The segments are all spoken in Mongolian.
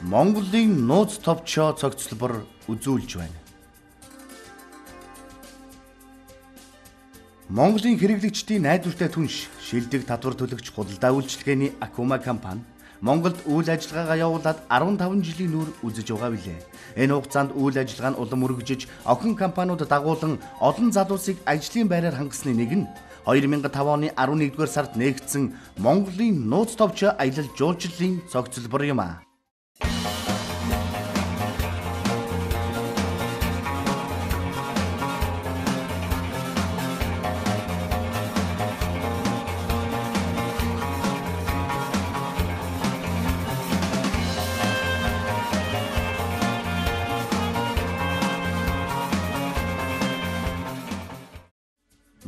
Монголын нууц товчоо цогцлбор үзүүлж байна. Монголын хэрэглэгчдийн найдвартай түнш, шилдэг татвар төлөгч худалдаа үйлчилгээний Акума компани Монголд үйл ажиллагаагаа явуулаад 15 жилийн нүр үзэж байгаа билээ. Энэ хугацаанд үйл ажиллагаа нь улам өргөжөж, охин компаниуд дагуулan олон залуусыг ажлын байраар хангасны нэг нь 2005 оны 11-р сард нээгдсэн Монголын нууц товчоо аялал жуулчлалын цогцлбор юм а.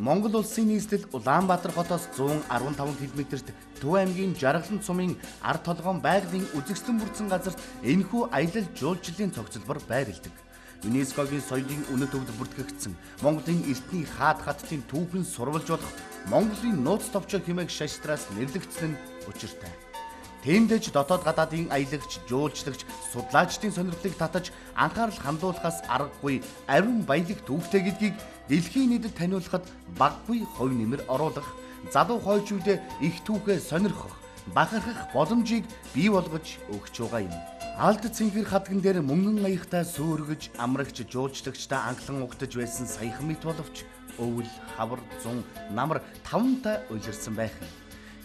Монгол улсын нийслэл Улаанбаатар хотоос 115 км-т Төв аймгийн Жаргалан цумын ард толгоон байгалийн үзэсгэлэн бүрдсэн газарт энэхүү аялал жуулчлалын цогцлбор байрладаг. ЮНЕСКОгийн соёлын үнэт өвд бүртгэгдсэн Монголын эртний хаад хаттын түүхэн сурвалж болох Монголын нууц товчоо хэмээх шаштраас нэрлэгдсэн нь учиртай. Тэндэж дотоод гадаадын аялагч, жуулчлагч, судлаачдын сонирхлыг татаж анхаарал хандуулахаас аргагүй ариун баялаг түүхтэй гэдгийг дэлхийн нийтэд таниулахад баггүй хувь нэмэр оруулах, залуу хойчуудад их түүхээ сонирхох, бахархах боломжийг бий болгож өгч байгаа юм. Алд цэнхэр хадган дээр мөнгөн аяхтай сүргэж, амрагч, жуулчлагчтай анхлан угтаж байсан саяхан мэт боловч өвөл, хавар, зун, намар тавантай улирсан байх юм.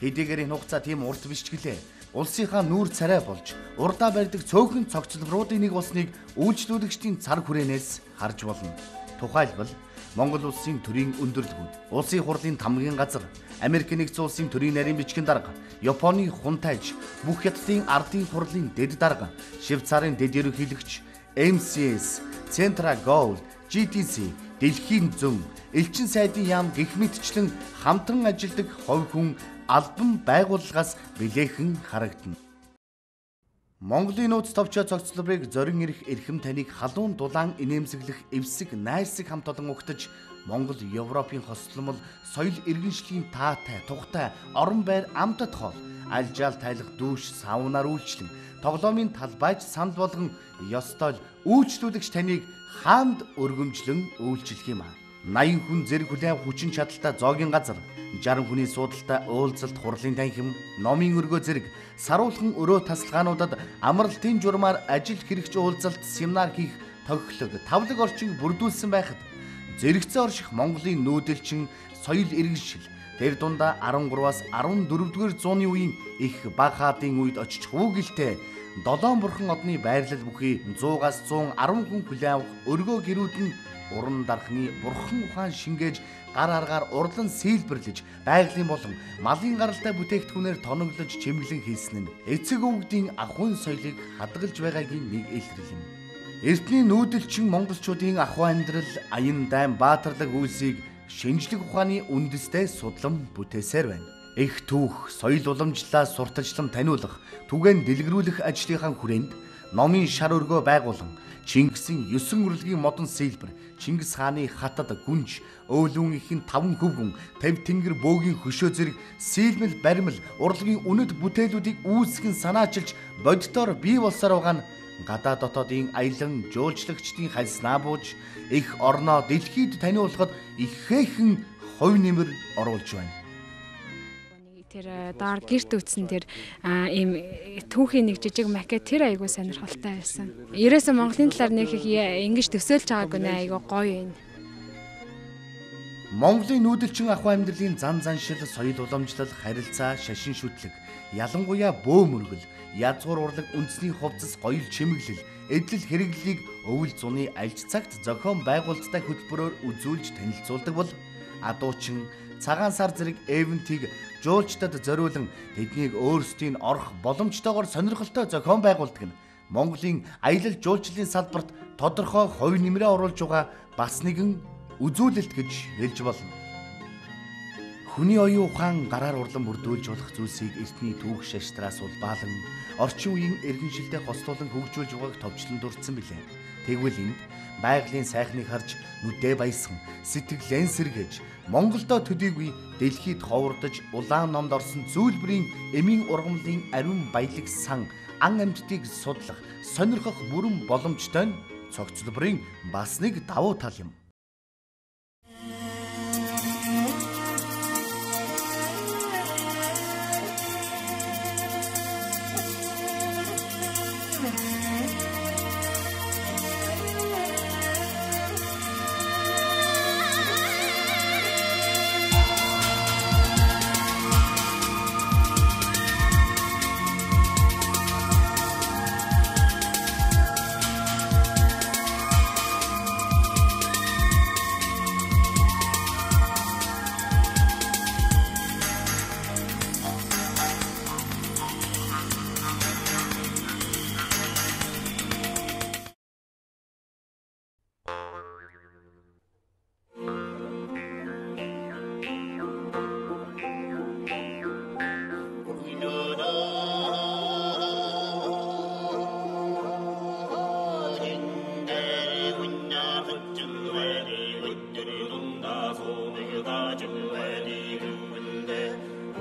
Хэдийгээр энэ хугацаа тийм урт биш ч гэлээ. Улсынхаа нүүр царай болж урдаа барьдаг цөөхөн цогцлборуудын нэг болсныг үйлчлүүлэгчдийн цар хүрээнээс харж болно. Тухайлбал Монгол улсын төрийн өндөрлгүүд, улсын хурлын тамгын газар, Америк нэгдсэн улсын төрийн нарийн бичгийн дарга, Японы хунтайж, бүх хятадын ардын хурлын дэд дарга, Швейцарын дэд ерөнхийлөгч, MCS, Centra Gold, GTC, Дэлхийн зөн, элчин сайдын яам гэх мэтчлэн хамтран ажилладаг хувь хүн албан байгууллагаас билээхэн харагдана. Монголын нууц товчоо цогцлборыг зорин ирэх эрхэм таныг халуун дулаан инээмсэглэх эвсэг найрсаг хамт олон угтаж Монгол Европын хосломол соёл иргэншлийн таатай, тухтай, орон байр амтд хоол, альжаал тайлах дүүш саунаар үйлчлэн, тоглоомын талбайч санд болгон ёстол үйлчлүүлэгч таныг хаанд өргөмжлөн үйлчлэх юм а. 80 хүн зэрэг хүлээн хүчин чадалтай зоогийн газар, 60 хүний суудалтай уулзалт хурлын танхим, номын өргөө зэрэг саруулхан өрөө тасалгаануудад амралтын журмаар ажил хэрэгч уулзалт, семинар хийх тохиолог, тавлаг орчинг бүрдүүлсэн байхад зэрэгцээ орших Монголын нүүдэлчин соёл иргэншил тэр дундаа 13-аас 14-р зууны үеийн их баг хаадын үед очиж хүүгэлтэй 7 бурхан одны байрлал бүхий 100-аас 110 хүн хүлээн авах өргөө гэрүүд нь уран дархны бурхан ухаан шингээж гар аргаар урлан сийлбэрлэж байгалийн болон малын гаралтай бүтээгдэхүүнээр тоноглож чимэглэн хийсэн нь эцэг өвгдийн ахуйн соёлыг хадгалж байгаагийн нэг илрэл юм. Эртний нүүдэлчин монголчуудын ахуй амьдрал, аян дайн баатарлаг үйлсийг шинжлэх ухааны үндэстэй судлан бүтээсээр байна. Их түүх, соёл уламжлалаа сурталчлан таниулах, түгээн дэлгэрүүлэх ажлынхаа хүрээнд номын шар өргөө байгуулан Чингисийн 9 өрлөгийн модон сийлбэр, Чингис хааны хатад гүнж, өөлүүн ихэн 5 хөвгүн, 50 тэнгэр бөөгийн хөшөө зэрэг сийлмэл баримл, урлагийн үнэт бүтээлүүдийг үүсгэн санаачилж боддоор бий болсоор байгаа нь гадаа дотоодын аялан жуулчлагчдын хальснаа бууж, их орноо дэлхийд таниулахад ихэхэн хувь нэмэр оруулж байна. Тэр доор гэрт үтсэн тэр ийм түүхийн нэг жижиг макет тэр айгуу сонирхолтой байсан. Ерөөсөө Монголын талаар нэг их ингэж төсөөлж байгаагүй нэ айгуу гоё юм. Монголын нүүдэлчин ахуй амьдралын зан заншил, соёл уламжлал, харилцаа, шашин шүтлэг, ялангуяа бөөмөргөл, язгуур урлаг үндэсний хувцас гоёл чимэглэл, эдлэл хэрэглэлийг өвөл зуны альж цагт зохион байгуулалттай хөтөлбөрөөр үзүүлж танилцуулдаг бол адуучин цагаан сар зэрэг эвентийг жуулчдад зориулан тэднийг өөрсдийн орох боломжтойгоор сонирхолтой зохион байгуулдаг нь Монголын аялал жуулчлалын салбарт тодорхой хувь нэмрээ оруулж байгаа бас нэгэн үзүүлэлт гэж хэлж болно. Хүний оюун ухаан гараар урлан бүрдүүлж болох зүйлсийг эртний түүх шаштраас улбаалan орчин үеийн иргэншилтэд хослуулан хөгжүүлж байгааг товчлон дурдсан билээ. Тэгвэл энд байгалийн сайхныг харж нүдээ баясхан, сэтгэлэн сэргээж Монголдо төдийгүй дэлхийд ховордож улаан номд орсон зүйлбэрийн эмийн ургамлын ариун баялаг сан ан амьтдыг судлах, сонирхох бүрэн боломжтой нь цогцлборын бас нэг давуу тал юм.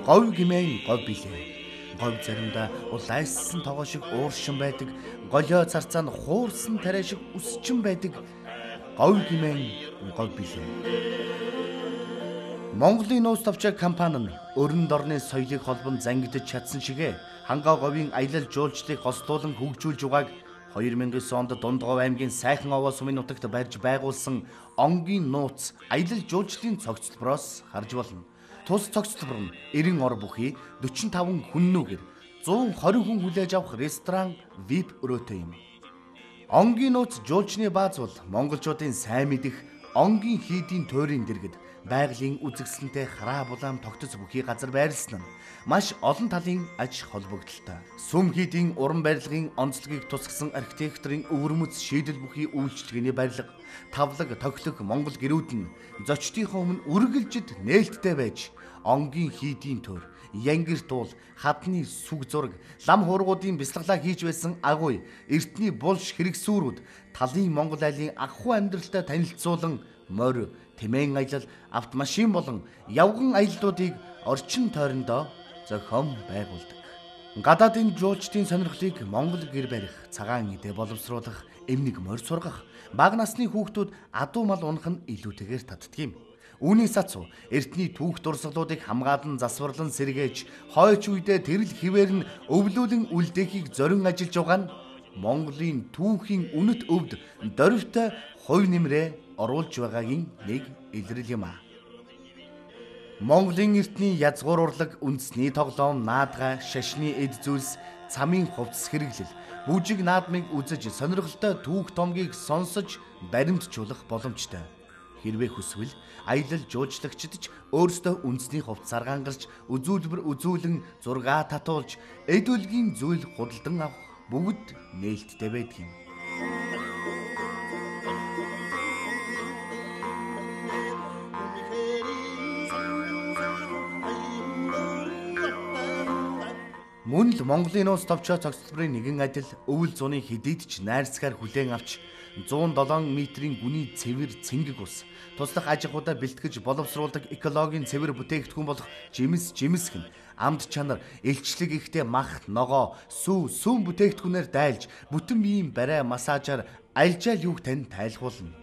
Говь гимэн говь билээ. Говь заримдаа улайссан тогоо шиг ууршин байдаг, голио царцаа нь хуурсан тариа шиг үсчин байдаг. Говь гимэн говь билээ. Монголын нууц товчоо компани нь өрн дорны соёлыг холбон зангидж чадсан шигэ хангаа говийн аялал жуулчлалыг хослуулан хөгжүүлж байгааг 2009 онд Дундгов аймгийн Сайхан овоо сумын нутагт барьж байгуулсан онгийн нууц аялал жуулчлалын цогцлбороос харж болно. Тус цогцлбор нь 90 ор бүхий 45 хүннүүгээр 120 хүн хүлээж авах ресторан VIP өрөөтэй юм. Онгийн нууц жуулчны бааз бол монголчуудын сайн мэдих онгийн хийдийн тойрын дэргэд байгалийн үзэсгэлэнтэй хараа булаам тогтц бүхий газар байрлсан нь маш олон талын аж холбогдолтой. Сүм хийдийн уран барилгын онцлогийг тусгасан архитекторын өвөрмөц шийдэл бүхий үйлчлэгээний барилга, тавлаг, тоглох монгол гэрүүд нь зочдынхоо өмнө үргэлжид нээлттэй байж онгийн хийдийн тойр, янгир туул, хадны сүг зураг, лам хуургуудын бясалгалаа хийж байсан агуй, эртний булш хэрэгсүүрүүд, талын монгол айлын агхуу амьдралтай танилцуулан морь, тэмээн аялал, автомашин болон явган аяллуудыг орчин тойрондоо зохион байгуулдаг. Гадаадын жуулчдын сонирхлыг монгол гэр барих, цагаан идэ боловсруулах, эмнэг морь сургах, бага насны хүүхдүүд адуу мал унах нь илүүтэйгээр татдаг юм. Үүний сацуу эртний түүх дурсгалуудыг хамгаалан засварлан сэргээж хойч үедээ тэрл хിവэр нь өвлүүлэн үлдээхийг зорин ажиллаж байгаа нь Монголын түүхийн үнэт өвд дөрвтэй хувь нэмрээ оруулж байгаагийн нэг илрэл юм а. Монголын эртний язгуур урлаг, үндэсний тоглоом, наадгай, шашны эд зүйлс, цамын хувцас хэрэглэл, бүжиг наадмыг үзэж сонирхолтой түүх томгийг сонсож баримтжуулах боломжтой. Хэрвээ хүсвэл аялал жуулчлагчид ч өөрсдөө үндэсний хувцсаар гангарч үзүүлбэр үзүүлэн зургаа татуулж эд үлгийн зүйл худалдан авах бүгд нээлттэй байдаг юм. Мөн л Монголын нууц товчоо цогцлборын нэгэн адил өвөл зуны хэдийд ч найрсгаар хүлээн авч 107 метрийн гүний цэвэр цэнгэг ус, туслах аж ахуйдаа бэлтгэж боловсруулдаг экологийн цэвэр бүтээгдэхүүн болох жимсгэн, амд чанар, элчлэг ихтэй мах, ногоо, сүүн бүтээгдэхүүнээр дайлж, бүтэн биеийн барай массажаар альжаал юуг тань тайлхуулна.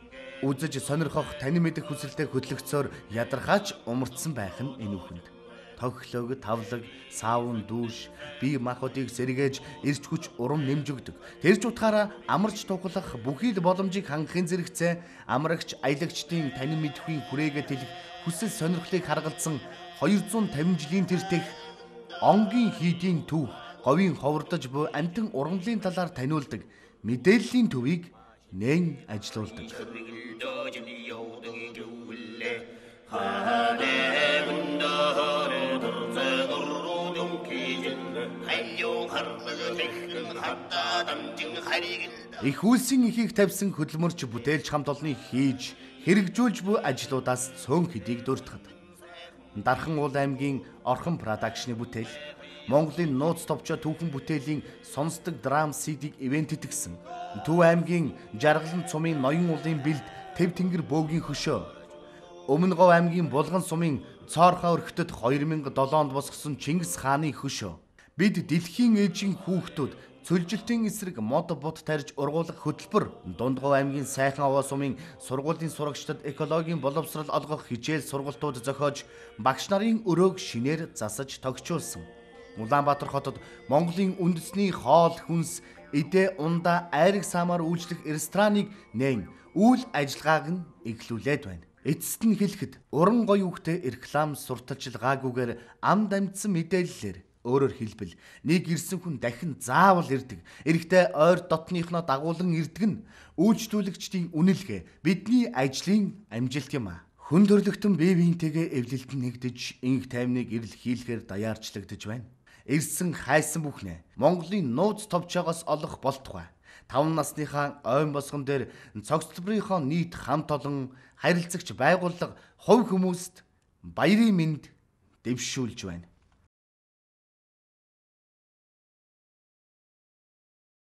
Үзэж сонирхох, тань мэдэх хүсэлтэд хөтлөгцөөр ядархаач умартсан байх нь энэ үхэнд. Тоглог, тавлаг, саун, дүүш, бие махбодыг сэргээж эрч хүч урам нэмж өгдөг. Тэрч утгаараа амарч туглах бүхий л боломжийг хангахын зэрэгцээ амрагч аялагчдын танин мэдхийн хүрээгээ тэлэх хүсэл сонирхлыг харгалзсан 250 жилийн тэртех онгийн хийдийн төв, говийн ховордож буй амтан ургамлын талаар таниулдаг мэдээллийн төвийг нээн ажилуулдаг. Их үлсийн ихийг тавьсан хөдөлмөрч бүтээлч хамт олныг хийж хэрэгжүүлж буй ажлуудаас цөөн хэдийг дурдхад. Дархан уул аймгийн Орхон продакшны бүтээл, Монголын нууц товчоо түүхэн бүтээлийн сонсдог драм CD-г ивент итгэсэн. Төв аймгийн Жаргалан цумын ноён уулын бэлд Тэв тэнгэр бөөгийн хөшөө, Өмнөгов аймгийн Булган сумын Цоорхоо өрхтөд 2007 онд босгосон Чингис хааны хөшөө. Бид дэлхийн ээжийн хүүхдүүд цөлжилтийн эсрэг мод бут тарьж ургуулах хөтөлбөр, Дундгов аймгийн Сайхан Овоо сумын сургуулийн сурагчдад экологийн боловсрол олгох хичээл сургалтууд зохиож багш нарын өрөөг шинээр засаж тогтчулсан. Улаанбаатар хотод Монголын үндэсний хоол хүнс, эдээ ундаа айраг саамаар үйлчлэх рестораныг нээн үйл ажиллагааг нь эхлүүлээд байна. Эцэст нь хэлэхэд уран гоё үгтэй реклам сурталчилгаагүйгээр амд амьдсан мэдээллээр өөрөөр хэлбэл нэг ирсэн хүн дахин заавал ирдэг. Эрэхтэй ойр дотныхноо дагуулan ирдэг нь үйлчлүүлэгчдийн үнэлгээ бидний ажлын амжилт юм а. Хүн төрлөختөн бие биентэйгээ эвлэлтэн нэгдэж инх тайвныг ирэл хийлгээр даяарчлагдж байна. Ирсэн хайсан бүхнээ Монголын нууц товчоогоос олох болтугай. 5 насныхаа ойн босгон дээр цогцлборынхоо нийт хамт олон харилцагч байгууллага хувь хүмүүст баярын мэнд дэвшүүлж байна.